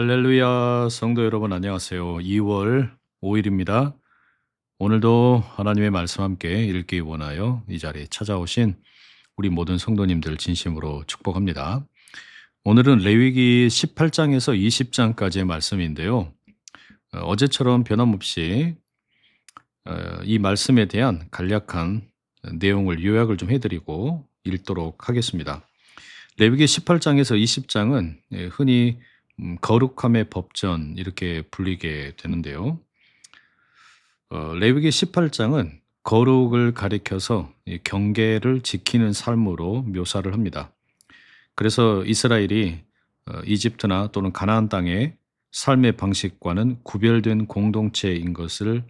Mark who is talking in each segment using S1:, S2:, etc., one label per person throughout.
S1: 할렐루야, 성도 여러분 안녕하세요. 2월 5일입니다. 오늘도 하나님의 말씀 함께 읽기 원하여 이 자리에 찾아오신 우리 모든 성도님들 진심으로 축복합니다. 오늘은 레위기 18장에서 20장까지의 말씀인데요. 어제처럼 변함없이 이 말씀에 대한 간략한 내용을 요약을 좀 해드리고 읽도록 하겠습니다. 레위기 18장에서 20장은 흔히 거룩함의 법전 이렇게 불리게 되는데요. 레위기 18장은 거룩을 가리켜서 이 경계를 지키는 삶으로 묘사를 합니다. 그래서 이스라엘이 이집트나 또는 가나안 땅의 삶의 방식과는 구별된 공동체인 것을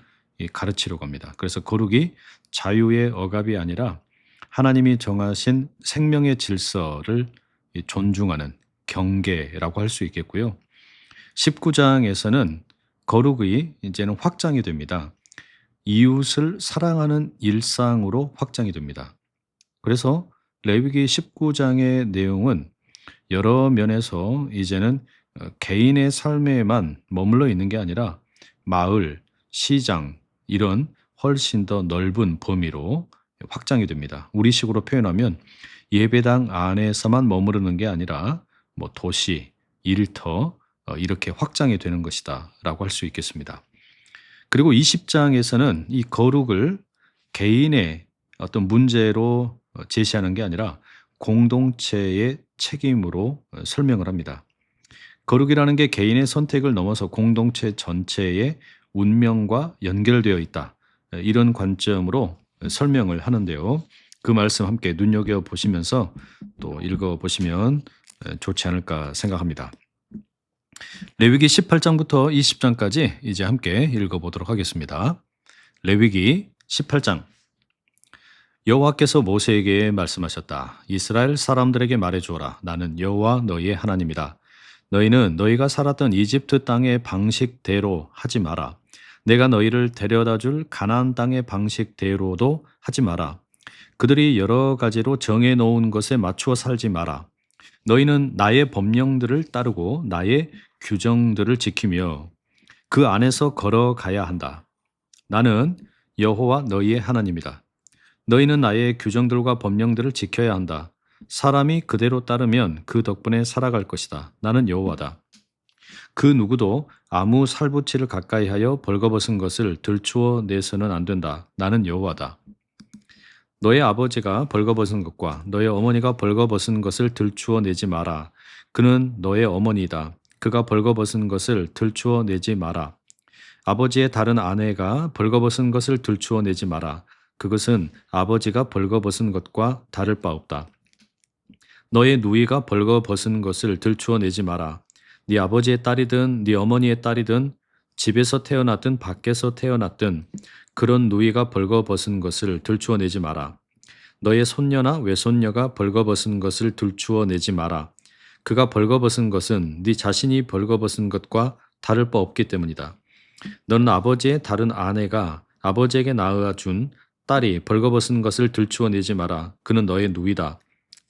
S1: 가르치려고 합니다. 그래서 거룩이 자유의 억압이 아니라 하나님이 정하신 생명의 질서를 존중하는 경계라고 할 수 있겠고요. 19장에서는 거룩이 이제는 확장이 됩니다. 이웃을 사랑하는 일상으로 확장이 됩니다. 그래서 레위기 19장의 내용은 여러 면에서 이제는 개인의 삶에만 머물러 있는 게 아니라 마을, 시장 이런 훨씬 더 넓은 범위로 확장이 됩니다. 우리식으로 표현하면 예배당 안에서만 머무르는 게 아니라 도시, 일터 이렇게 확장이 되는 것이다 라고 할 수 있겠습니다. 그리고 20장에서는 이 거룩을 개인의 어떤 문제로 제시하는 게 아니라 공동체의 책임으로 설명을 합니다. 거룩이라는 게 개인의 선택을 넘어서 공동체 전체의 운명과 연결되어 있다. 이런 관점으로 설명을 하는데요. 그 말씀 함께 눈여겨보시면서 또 읽어보시면 좋지 않을까 생각합니다. 레위기 18장부터 20장까지 이제 함께 읽어보도록 하겠습니다. 레위기 18장. 여호와께서 모세에게 말씀하셨다. 이스라엘 사람들에게 말해주어라. 나는 여호와 너희의 하나님이다. 너희는 너희가 살았던 이집트 땅의 방식대로 하지 마라. 내가 너희를 데려다 줄 가나안 땅의 방식대로도 하지 마라. 그들이 여러 가지로 정해놓은 것에 맞추어 살지 마라. 너희는 나의 법령들을 따르고 나의 규정들을 지키며 그 안에서 걸어가야 한다. 나는 여호와 너희의 하나님이다. 너희는 나의 규정들과 법령들을 지켜야 한다. 사람이 그대로 따르면 그 덕분에 살아갈 것이다. 나는 여호와다. 그 누구도 아무 살붙이를 가까이 하여 벌거벗은 것을 들추어 내서는 안 된다. 나는 여호와다. 너의 아버지가 벌거벗은 것과 너의 어머니가 벌거벗은 것을 들추어 내지 마라. 그는 너의 어머니다. 그가 벌거벗은 것을 들추어 내지 마라. 아버지의 다른 아내가 벌거벗은 것을 들추어 내지 마라. 그것은 아버지가 벌거벗은 것과 다를 바 없다. 너의 누이가 벌거벗은 것을 들추어 내지 마라. 네 아버지의 딸이든 네 어머니의 딸이든 집에서 태어났든 밖에서 태어났든 그런 누이가 벌거벗은 것을 들추어 내지 마라. 너의 손녀나 외손녀가 벌거벗은 것을 들추어 내지 마라. 그가 벌거벗은 것은 네 자신이 벌거벗은 것과 다를 바 없기 때문이다. 너는 아버지의 다른 아내가 아버지에게 낳아준 딸이 벌거벗은 것을 들추어 내지 마라. 그는 너의 누이다.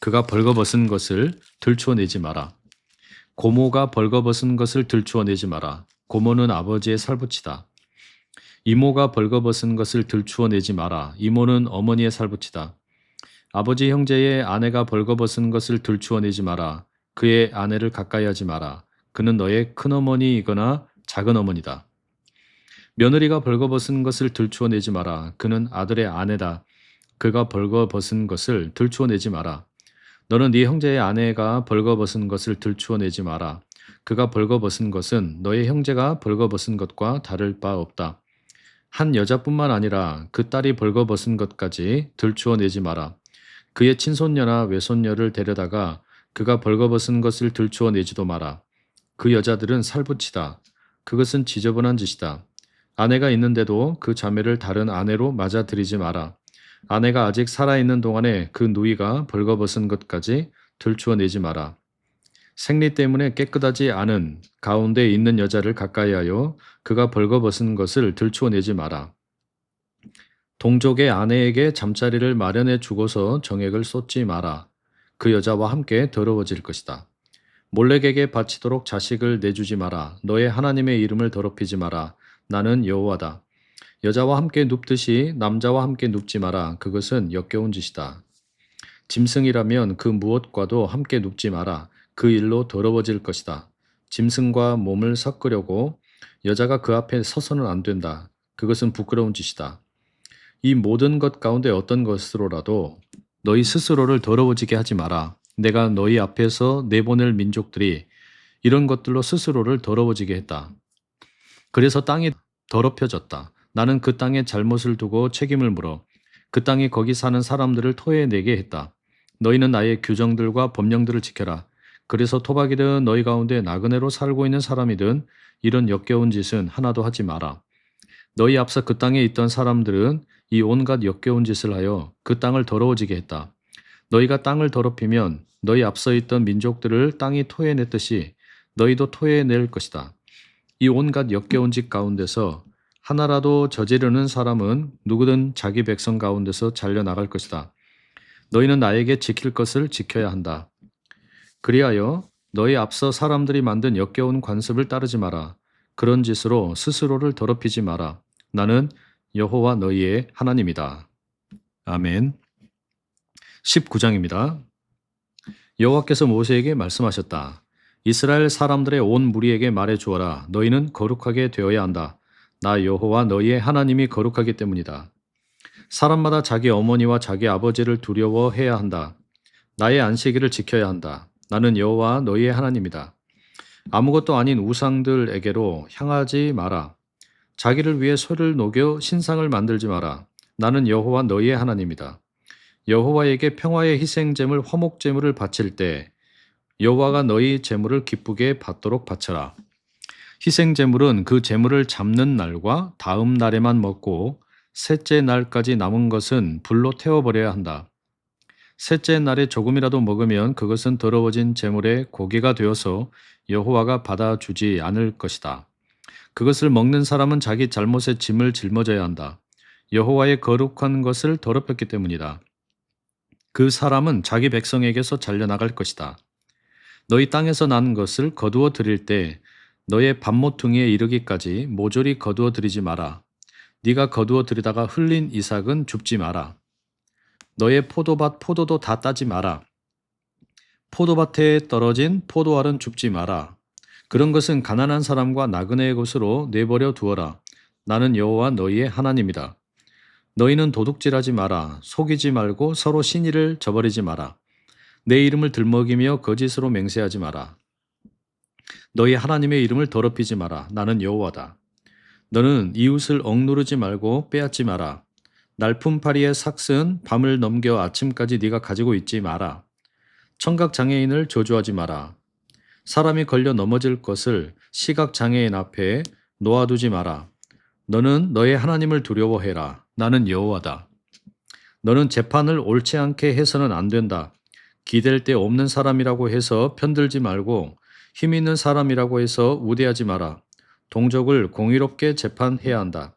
S1: 그가 벌거벗은 것을 들추어 내지 마라. 고모가 벌거벗은 것을 들추어 내지 마라. 고모는 아버지의 살붙이다. 이모가 벌거벗은 것을 들추어 내지 마라. 이모는 어머니의 살붙이다. 아버지 형제의 아내가 벌거벗은 것을 들추어 내지 마라. 그의 아내를 가까이 하지 마라. 그는 너의 큰어머니이거나 작은어머니다. 며느리가 벌거벗은 것을 들추어 내지 마라. 그는 아들의 아내다. 그가 벌거벗은 것을 들추어 내지 마라. 너는 네 형제의 아내가 벌거벗은 것을 들추어 내지 마라. 그가 벌거벗은 것은 너의 형제가 벌거벗은 것과 다를 바 없다. 한 여자뿐만 아니라 그 딸이 벌거벗은 것까지 들추어 내지 마라. 그의 친손녀나 외손녀를 데려다가 그가 벌거벗은 것을 들추어 내지도 마라. 그 여자들은 살붙이다. 그것은 지저분한 짓이다. 아내가 있는데도 그 자매를 다른 아내로 맞아들이지 마라. 아내가 아직 살아있는 동안에 그 누이가 벌거벗은 것까지 들추어 내지 마라. 생리 때문에 깨끗하지 않은 가운데 있는 여자를 가까이 하여 그가 벌거벗은 것을 들추어 내지 마라. 동족의 아내에게 잠자리를 마련해 주고서 정액을 쏟지 마라. 그 여자와 함께 더러워질 것이다. 몰렉에게 바치도록 자식을 내주지 마라. 너의 하나님의 이름을 더럽히지 마라. 나는 여호와다. 여자와 함께 눕듯이 남자와 함께 눕지 마라. 그것은 역겨운 짓이다. 짐승이라면 그 무엇과도 함께 눕지 마라. 그 일로 더러워질 것이다. 짐승과 몸을 섞으려고 여자가 그 앞에 서서는 안 된다. 그것은 부끄러운 짓이다. 이 모든 것 가운데 어떤 것으로라도 너희 스스로를 더러워지게 하지 마라. 내가 너희 앞에서 내보낼 민족들이 이런 것들로 스스로를 더러워지게 했다. 그래서 땅이 더럽혀졌다. 나는 그 땅에 잘못을 두고 책임을 물어 그 땅에 거기 사는 사람들을 토해내게 했다. 너희는 나의 규정들과 법령들을 지켜라. 그래서 토박이든 너희 가운데 나그네로 살고 있는 사람이든 이런 역겨운 짓은 하나도 하지 마라. 너희 앞서 그 땅에 있던 사람들은 이 온갖 역겨운 짓을 하여 그 땅을 더러워지게 했다. 너희가 땅을 더럽히면 너희 앞서 있던 민족들을 땅이 토해냈듯이 너희도 토해낼 것이다. 이 온갖 역겨운 짓 가운데서 하나라도 저지르는 사람은 누구든 자기 백성 가운데서 잘려나갈 것이다. 너희는 나에게 지킬 것을 지켜야 한다. 그리하여 너희 앞서 사람들이 만든 역겨운 관습을 따르지 마라. 그런 짓으로 스스로를 더럽히지 마라. 나는 여호와 너희의 하나님이다. 아멘. 19장입니다. 여호와께서 모세에게 말씀하셨다. 이스라엘 사람들의 온 무리에게 말해 주어라. 너희는 거룩하게 되어야 한다. 나 여호와 너희의 하나님이 거룩하기 때문이다. 사람마다 자기 어머니와 자기 아버지를 두려워해야 한다. 나의 안식일을 지켜야 한다. 나는 여호와 너희의 하나님이다. 아무것도 아닌 우상들에게로 향하지 마라. 자기를 위해 소를 녹여 신상을 만들지 마라. 나는 여호와 너희의 하나님이다. 여호와에게 평화의 희생제물 화목제물을 바칠 때 여호와가 너희 제물을 기쁘게 받도록 바쳐라. 희생제물은 그 제물을 잡는 날과 다음 날에만 먹고 셋째 날까지 남은 것은 불로 태워버려야 한다. 셋째 날에 조금이라도 먹으면 그것은 더러워진 제물의 고기가 되어서 여호와가 받아주지 않을 것이다. 그것을 먹는 사람은 자기 잘못의 짐을 짊어져야 한다. 여호와의 거룩한 것을 더럽혔기 때문이다. 그 사람은 자기 백성에게서 잘려나갈 것이다. 너희 땅에서 난 것을 거두어 드릴 때 너의 밥모퉁이에 이르기까지 모조리 거두어 드리지 마라. 네가 거두어 들이다가 흘린 이삭은 줍지 마라. 너의 포도밭 포도도 다 따지 마라. 포도밭에 떨어진 포도알은 줍지 마라. 그런 것은 가난한 사람과 나그네의 것으로 내버려 두어라. 나는 여호와 너희의 하나님이다. 너희는 도둑질하지 마라. 속이지 말고 서로 신의를 저버리지 마라. 내 이름을 들먹이며 거짓으로 맹세하지 마라. 너희 하나님의 이름을 더럽히지 마라. 나는 여호와다. 너는 이웃을 억누르지 말고 빼앗지 마라. 날품파리의 삭은 밤을 넘겨 아침까지 네가 가지고 있지 마라. 청각장애인을 저주하지 마라. 사람이 걸려 넘어질 것을 시각장애인 앞에 놓아두지 마라. 너는 너의 하나님을 두려워해라. 나는 여호와다. 너는 재판을 옳지 않게 해서는 안 된다. 기댈 데 없는 사람이라고 해서 편들지 말고 힘 있는 사람이라고 해서 우대하지 마라. 동족을 공의롭게 재판해야 한다.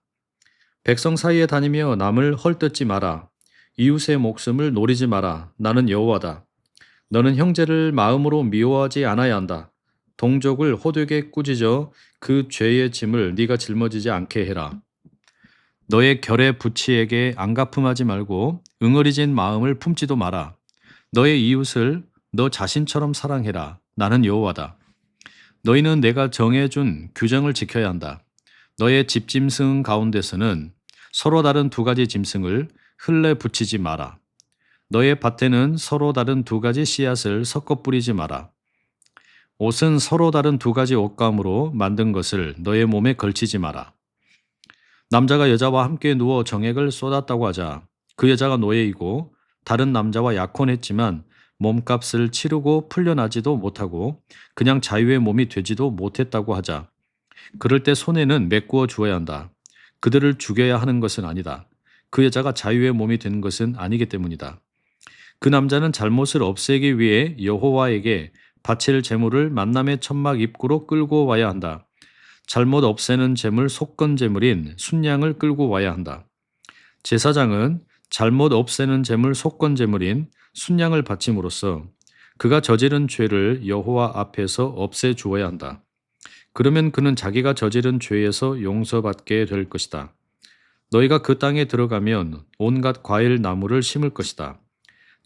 S1: 백성 사이에 다니며 남을 헐뜯지 마라. 이웃의 목숨을 노리지 마라. 나는 여호와다. 너는 형제를 마음으로 미워하지 않아야 한다. 동족을 호되게 꾸짖어 그 죄의 짐을 네가 짊어지지 않게 해라. 너의 결의 부치에게 안갚음하지 말고 응어리진 마음을 품지도 마라. 너의 이웃을 너 자신처럼 사랑해라. 나는 여호와다. 너희는 내가 정해준 규정을 지켜야 한다. 너의 집짐승 가운데서는 서로 다른 두 가지 짐승을 흘레 붙이지 마라. 너의 밭에는 서로 다른 두 가지 씨앗을 섞어 뿌리지 마라. 옷은 서로 다른 두 가지 옷감으로 만든 것을 너의 몸에 걸치지 마라. 남자가 여자와 함께 누워 정액을 쏟았다고 하자 그 여자가 노예이고 다른 남자와 약혼했지만 몸값을 치르고 풀려나지도 못하고 그냥 자유의 몸이 되지도 못했다고 하자 그럴 때 손에는 메꾸어 주어야 한다. 그들을 죽여야 하는 것은 아니다. 그 여자가 자유의 몸이 된 것은 아니기 때문이다. 그 남자는 잘못을 없애기 위해 여호와에게 바칠 제물을 만남의 천막 입구로 끌고 와야 한다. 잘못 없애는 제물 속건 제물인 순양을 끌고 와야 한다. 제사장은 잘못 없애는 제물 속건 제물인 순양을 바침으로써 그가 저지른 죄를 여호와 앞에서 없애 주어야 한다. 그러면 그는 자기가 저지른 죄에서 용서받게 될 것이다. 너희가 그 땅에 들어가면 온갖 과일 나무를 심을 것이다.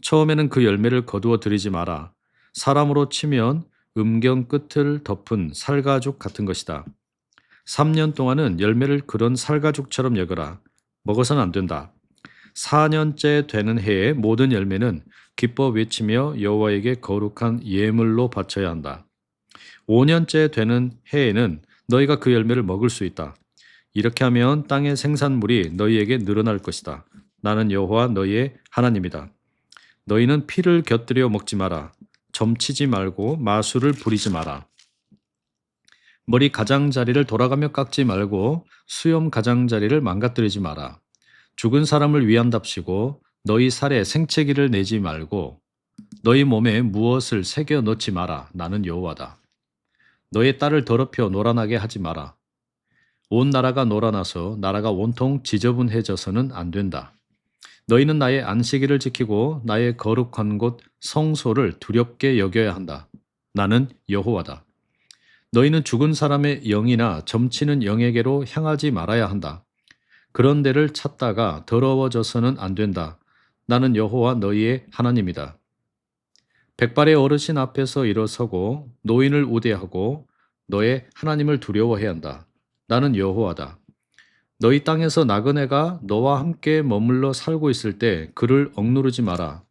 S1: 처음에는 그 열매를 거두어 들이지 마라. 사람으로 치면 음경 끝을 덮은 살가죽 같은 것이다. 3년 동안은 열매를 그런 살가죽처럼 여겨라. 먹어서는 안 된다. 4년째 되는 해에 모든 열매는 기뻐 외치며 여호와에게 거룩한 예물로 바쳐야 한다. 5년째 되는 해에는 너희가 그 열매를 먹을 수 있다. 이렇게 하면 땅의 생산물이 너희에게 늘어날 것이다. 나는 여호와 너희의 하나님이다. 너희는 피를 곁들여 먹지 마라. 점치지 말고 마술을 부리지 마라. 머리 가장자리를 돌아가며 깎지 말고 수염 가장자리를 망가뜨리지 마라. 죽은 사람을 위한답시고 너희 살에 생채기를 내지 말고 너희 몸에 무엇을 새겨 넣지 마라. 나는 여호와다. 너희 딸을 더럽혀 노란하게 하지 마라. 온 나라가 노란하서 나라가 온통 지저분해져서는 안 된다. 너희는 나의 안식일을 지키고 나의 거룩한 곳 성소를 두렵게 여겨야 한다. 나는 여호와다. 너희는 죽은 사람의 영이나 점치는 영에게로 향하지 말아야 한다. 그런 데를 찾다가 더러워져서는 안 된다. 나는 여호와 너희의 하나님이다. 백발의 어르신 앞에서 일어서고 노인을 우대하고 너의 하나님을 두려워해야 한다. 나는 여호와다. 너희 땅에서 나그네가 너와 함께 머물러 살고 있을 때 그를 억누르지 마라.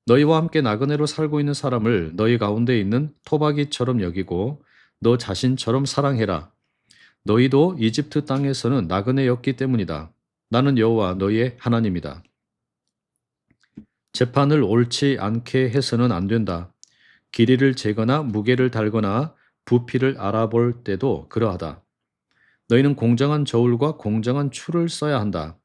S1: 너희와 함께 나그네로 살고 있는 사람을 너희 가운데 있는 토박이처럼 여기고 너 자신처럼 사랑해라. 너희도 이집트 땅에서는 나그네였기 때문이다. 나는 여호와 너희의 하나님이다. 재판을 옳지 않게 해서는 안 된다. 길이를 재거나 무게를 달거나 부피를 알아볼 때도 그러하다. 너희는 공정한 저울과 공정한 추를 써야 한다.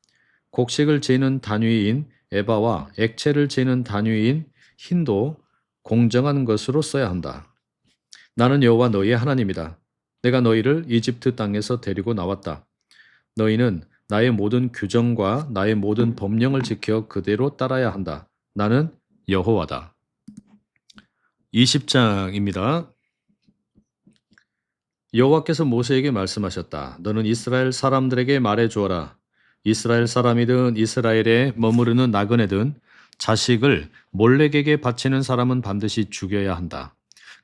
S1: 곡식을 재는 단위인 에바와 액체를 재는 단위인 흰도 공정한 것으로 써야 한다. 나는 여호와 너희의 하나님이다. 내가 너희를 이집트 땅에서 데리고 나왔다. 너희는 나의 모든 규정과 나의 모든 법령을 지켜 그대로 따라야 한다. 나는 여호와다. 20장입니다. 여호와께서 모세에게 말씀하셨다. 너는 이스라엘 사람들에게 말해 주어라. 이스라엘 사람이든 이스라엘에 머무르는 나그네든 자식을 몰렉에게 바치는 사람은 반드시 죽여야 한다.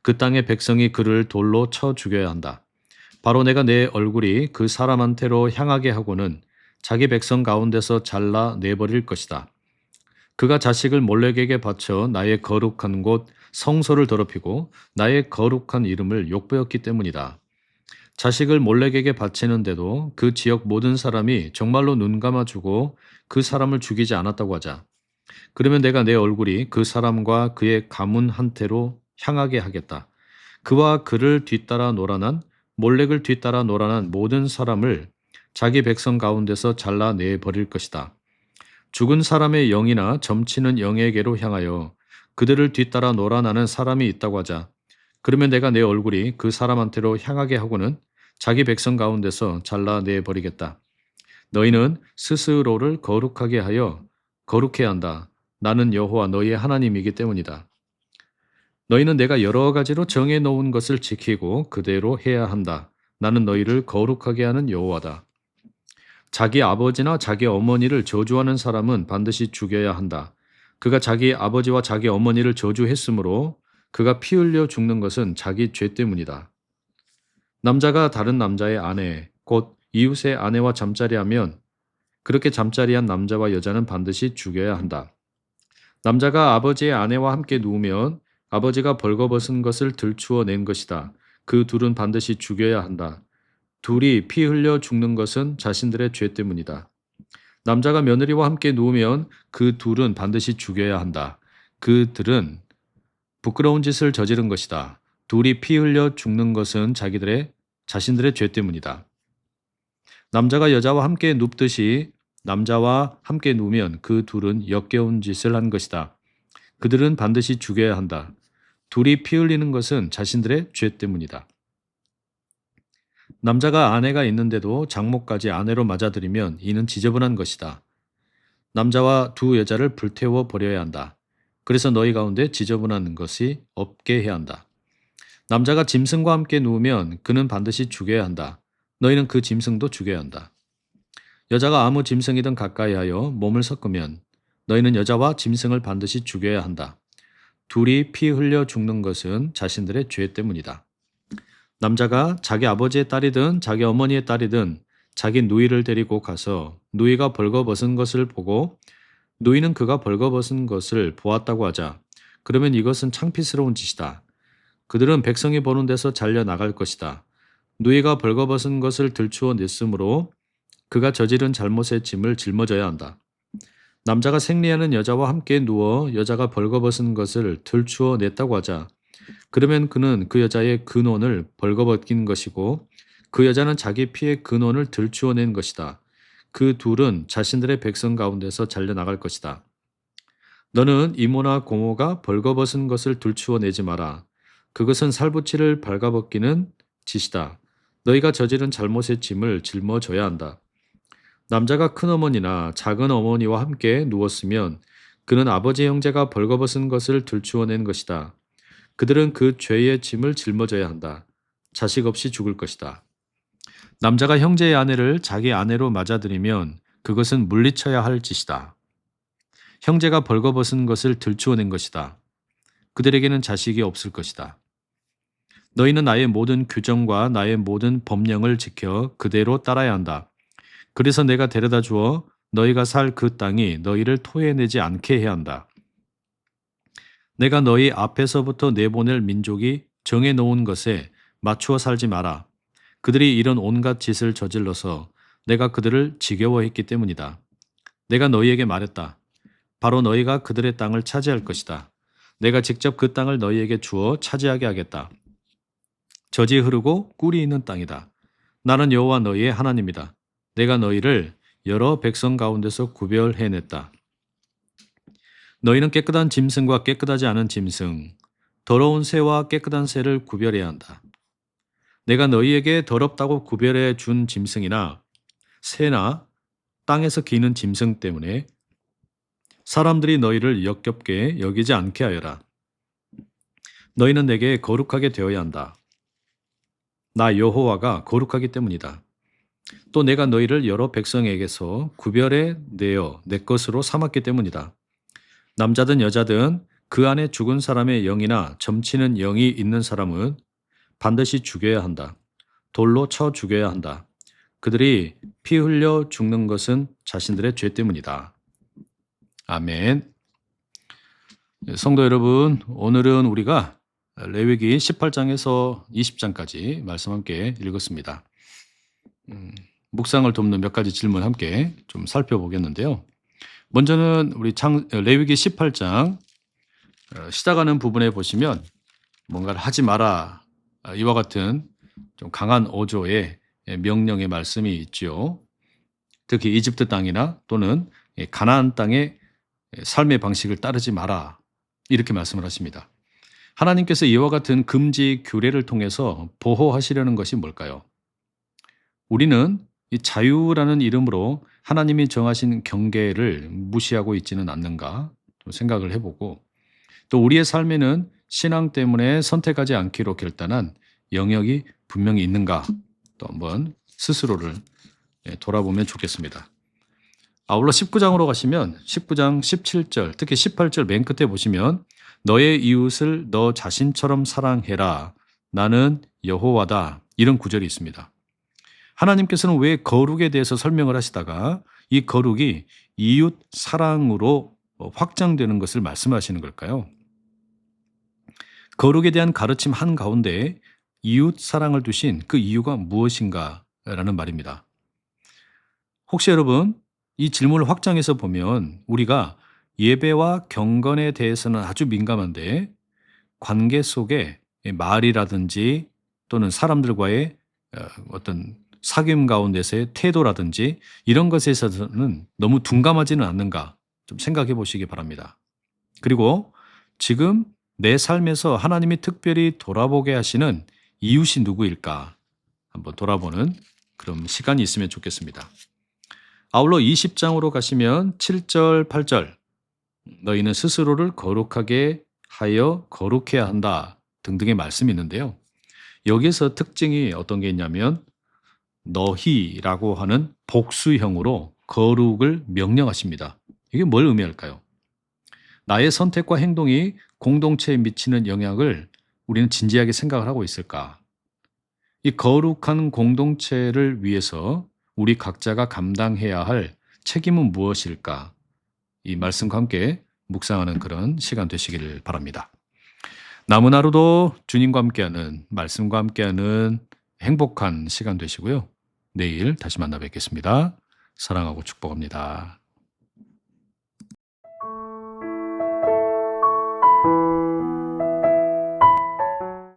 S1: 그 땅의 백성이 그를 돌로 쳐 죽여야 한다. 바로 내가 내 얼굴이 그 사람한테로 향하게 하고는 자기 백성 가운데서 잘라 내버릴 것이다. 그가 자식을 몰렉에게 바쳐 나의 거룩한 곳 성소를 더럽히고 나의 거룩한 이름을 욕보였기 때문이다. 자식을 몰렉에게 바치는데도 그 지역 모든 사람이 정말로 눈 감아주고 그 사람을 죽이지 않았다고 하자. 그러면 내가 내 얼굴이 그 사람과 그의 가문한테로 향하게 하겠다. 그와 그를 뒤따라 노란한 몰렉을 뒤따라 노란한 모든 사람을 자기 백성 가운데서 잘라내 버릴 것이다. 죽은 사람의 영이나 점치는 영에게로 향하여 그들을 뒤따라 노란하는 사람이 있다고 하자. 그러면 내가 내 얼굴이 그 사람한테로 향하게 하고는 자기 백성 가운데서 잘라내 버리겠다. 너희는 스스로를 거룩하게 하여 거룩해야 한다. 나는 여호와 너희의 하나님이기 때문이다. 너희는 내가 여러 가지로 정해 놓은 것을 지키고 그대로 해야 한다. 나는 너희를 거룩하게 하는 여호와다. 자기 아버지나 자기 어머니를 저주하는 사람은 반드시 죽여야 한다. 그가 자기 아버지와 자기 어머니를 저주했으므로 그가 피 흘려 죽는 것은 자기 죄 때문이다. 남자가 다른 남자의 아내, 곧 이웃의 아내와 잠자리하면 그렇게 잠자리한 남자와 여자는 반드시 죽여야 한다. 남자가 아버지의 아내와 함께 누우면 아버지가 벌거벗은 것을 들추어 낸 것이다. 그 둘은 반드시 죽여야 한다. 둘이 피 흘려 죽는 것은 자신들의 죄 때문이다. 남자가 며느리와 함께 누우면 그 둘은 반드시 죽여야 한다. 그들은 부끄러운 짓을 저지른 것이다. 둘이 피 흘려 죽는 것은 자신들의 죄 때문이다. 남자가 여자와 함께 눕듯이 남자와 함께 누우면 그 둘은 역겨운 짓을 한 것이다. 그들은 반드시 죽여야 한다. 둘이 피 흘리는 것은 자신들의 죄 때문이다. 남자가 아내가 있는데도 장모까지 아내로 맞아들이면 이는 지저분한 것이다. 남자와 두 여자를 불태워 버려야 한다. 그래서 너희 가운데 지저분한 것이 없게 해야 한다. 남자가 짐승과 함께 누우면 그는 반드시 죽여야 한다. 너희는 그 짐승도 죽여야 한다. 여자가 아무 짐승이든 가까이하여 몸을 섞으면 너희는 여자와 짐승을 반드시 죽여야 한다. 둘이 피 흘려 죽는 것은 자신들의 죄 때문이다. 남자가 자기 아버지의 딸이든 자기 어머니의 딸이든 자기 누이를 데리고 가서 누이가 벌거벗은 것을 보고 누이는 그가 벌거벗은 것을 보았다고 하자. 그러면 이것은 창피스러운 짓이다. 그들은 백성이 보는 데서 잘려 나갈 것이다. 누이가 벌거벗은 것을 들추어 냈으므로 그가 저지른 잘못의 짐을 짊어져야 한다. 남자가 생리하는 여자와 함께 누워 여자가 벌거벗은 것을 들추어 냈다고 하자. 그러면 그는 그 여자의 근원을 벌거벗긴 것이고 그 여자는 자기 피의 근원을 들추어 낸 것이다. 그 둘은 자신들의 백성 가운데서 잘려 나갈 것이다. 너는 이모나 고모가 벌거벗은 것을 들추어 내지 마라. 그것은 살붙이를 발가벗기는 짓이다. 너희가 저지른 잘못의 짐을 짊어져야 한다. 남자가 큰어머니나 작은 어머니와 함께 누웠으면 그는 아버지 형제가 벌거벗은 것을 들추어 낸 것이다. 그들은 그 죄의 짐을 짊어져야 한다. 자식 없이 죽을 것이다. 남자가 형제의 아내를 자기 아내로 맞아들이면 그것은 물리쳐야 할 짓이다. 형제가 벌거벗은 것을 들추어 낸 것이다. 그들에게는 자식이 없을 것이다. 너희는 나의 모든 규정과 나의 모든 법령을 지켜 그대로 따라야 한다. 그래서 내가 데려다 주어 너희가 살 그 땅이 너희를 토해내지 않게 해야 한다. 내가 너희 앞에서부터 내보낼 민족이 정해놓은 것에 맞추어 살지 마라. 그들이 이런 온갖 짓을 저질러서 내가 그들을 지겨워했기 때문이다. 내가 너희에게 말했다. 바로 너희가 그들의 땅을 차지할 것이다. 내가 직접 그 땅을 너희에게 주어 차지하게 하겠다. 젖이 흐르고 꿀이 있는 땅이다. 나는 여호와 너희의 하나님이다. 내가 너희를 여러 백성 가운데서 구별해냈다. 너희는 깨끗한 짐승과 깨끗하지 않은 짐승, 더러운 새와 깨끗한 새를 구별해야 한다. 내가 너희에게 더럽다고 구별해 준 짐승이나 새나 땅에서 기는 짐승 때문에 사람들이 너희를 역겹게 여기지 않게 하여라. 너희는 내게 거룩하게 되어야 한다. 나 여호와가 거룩하기 때문이다. 또 내가 너희를 여러 백성에게서 구별해 내어 내 것으로 삼았기 때문이다. 남자든 여자든 그 안에 죽은 사람의 영이나 점치는 영이 있는 사람은 반드시 죽여야 한다. 돌로 쳐 죽여야 한다. 그들이 피 흘려 죽는 것은 자신들의 죄 때문이다. 아멘. 성도 여러분, 오늘은 우리가 레위기 18장에서 20장까지 말씀 함께 읽었습니다. 묵상을 돕는 몇 가지 질문 함께 좀 살펴보겠는데요. 먼저는 우리 레위기 18장 시작하는 부분에 보시면 뭔가를 하지 마라, 이와 같은 좀 강한 어조의 명령의 말씀이 있죠. 특히 이집트 땅이나 또는 가나안 땅의 삶의 방식을 따르지 마라, 이렇게 말씀을 하십니다. 하나님께서 이와 같은 금지 규례를 통해서 보호하시려는 것이 뭘까요? 우리는 이 자유라는 이름으로 하나님이 정하신 경계를 무시하고 있지는 않는가 좀 생각을 해보고, 또 우리의 삶에는 신앙 때문에 선택하지 않기로 결단한 영역이 분명히 있는가 또 한번 스스로를 돌아보면 좋겠습니다. 아울러 19장으로 가시면 19장 17절, 특히 18절 맨 끝에 보시면 너의 이웃을 너 자신처럼 사랑해라. 나는 여호와다. 이런 구절이 있습니다. 하나님께서는 왜 거룩에 대해서 설명을 하시다가 이 거룩이 이웃 사랑으로 확장되는 것을 말씀하시는 걸까요? 거룩에 대한 가르침 한가운데 이웃 사랑을 두신 그 이유가 무엇인가 라는 말입니다. 혹시 여러분 이 질문을 확장해서 보면 우리가 예배와 경건에 대해서는 아주 민감한데 관계 속에 말이라든지 또는 사람들과의 어떤 사귐 가운데서의 태도라든지 이런 것에 있어서는 너무 둔감하지는 않는가 좀 생각해 보시기 바랍니다. 그리고 지금 내 삶에서 하나님이 특별히 돌아보게 하시는 이웃이 누구일까 한번 돌아보는 그런 시간이 있으면 좋겠습니다. 아울러 20장으로 가시면 7절, 8절 너희는 스스로를 거룩하게 하여 거룩해야 한다 등등의 말씀이 있는데요. 여기에서 특징이 어떤 게 있냐면 너희라고 하는 복수형으로 거룩을 명령하십니다. 이게 뭘 의미할까요? 나의 선택과 행동이 공동체에 미치는 영향을 우리는 진지하게 생각을 하고 있을까? 이 거룩한 공동체를 위해서 우리 각자가 감당해야 할 책임은 무엇일까? 이 말씀과 함께 묵상하는 그런 시간 되시기를 바랍니다. 남은 하루도 주님과 함께하는 말씀과 함께하는 행복한 시간 되시고요. 내일 다시 만나 뵙겠습니다. 사랑하고 축복합니다.